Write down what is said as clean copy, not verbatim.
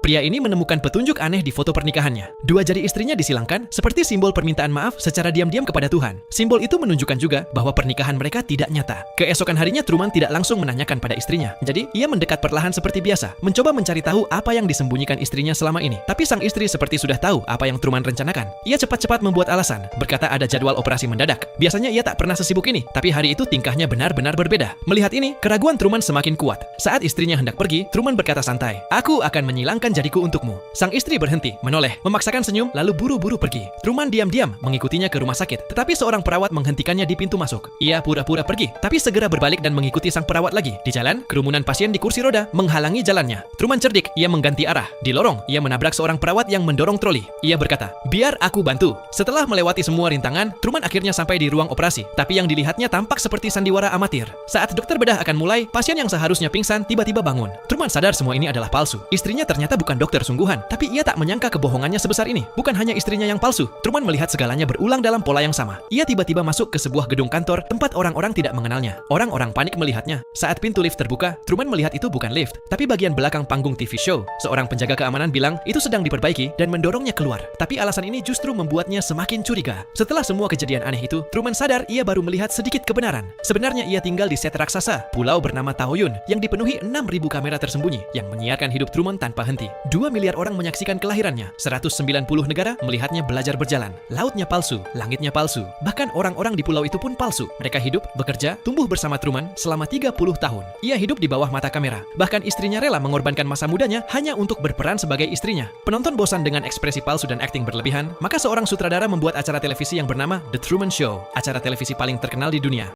Pria ini menemukan petunjuk aneh di foto pernikahannya. Dua jari istrinya disilangkan seperti simbol permintaan maaf secara diam-diam kepada Tuhan. Simbol itu menunjukkan juga bahwa pernikahan mereka tidak nyata. Keesokan harinya Truman tidak langsung menanyakan pada istrinya. Jadi, ia mendekat perlahan seperti biasa, mencoba mencari tahu apa yang disembunyikan istrinya selama ini. Tapi sang istri seperti sudah tahu apa yang Truman rencanakan. Ia cepat-cepat membuat alasan, berkata ada jadwal operasi mendadak. Biasanya ia tak pernah sesibuk ini, tapi hari itu tingkahnya benar-benar berbeda. Melihat ini, keraguan Truman semakin kuat. Saat istrinya hendak pergi, Truman berkata santai, "Aku akan menyilangkan jariku untukmu." Sang istri berhenti, menoleh, memaksakan senyum, lalu buru-buru pergi. Truman diam-diam mengikutinya ke rumah sakit, tetapi seorang perawat menghentikannya di pintu masuk. Ia pura-pura pergi, tapi segera berbalik dan mengikuti sang perawat lagi. Di jalan, kerumunan pasien di kursi roda menghalangi jalannya. Truman cerdik, ia mengganti arah. Di lorong, ia menabrak seorang perawat yang mendorong troli. Ia berkata, "Biar aku bantu." Setelah melewati semua rintangan, Truman akhirnya sampai di ruang operasi, tapi yang dilihatnya tampak seperti sandiwara amatir. Saat dokter bedah akan mulai, pasien yang seharusnya pingsan tiba-tiba bangun. Truman sadar semua ini adalah palsu. Istrinya ternyata bukan dokter sungguhan, tapi ia tak menyangka kebohongannya sebesar ini. Bukan hanya istrinya yang palsu, Truman melihat segalanya berulang dalam pola yang sama. Ia tiba-tiba masuk ke sebuah gedung kantor tempat orang-orang tidak mengenalnya. Orang-orang panik melihatnya. Saat pintu lift terbuka, Truman melihat itu bukan lift, tapi bagian belakang panggung TV show. Seorang penjaga keamanan bilang itu sedang diperbaiki dan mendorongnya keluar. Tapi alasan ini justru membuatnya semakin curiga. Setelah semua kejadian aneh itu, Truman sadar ia baru melihat sedikit kebenaran. Sebenarnya ia tinggal di set raksasa, pulau bernama Taoyun, yang dipenuhi 6.000 kamera tersembunyi yang menyiarkan hidup Truman tanpa henti. 2 miliar orang menyaksikan kelahirannya, 190 negara melihatnya belajar berjalan. Lautnya palsu, langitnya palsu, bahkan orang-orang di pulau itu pun palsu. Mereka hidup, bekerja, tumbuh bersama Truman selama 30 tahun. Ia hidup di bawah mata kamera. Bahkan istrinya rela mengorbankan masa mudanya hanya untuk berperan sebagai istrinya. Penonton bosan dengan ekspresi palsu dan akting berlebihan, maka seorang sutradara membuat acara televisi yang bernama The Truman Show, acara televisi paling terkenal di dunia.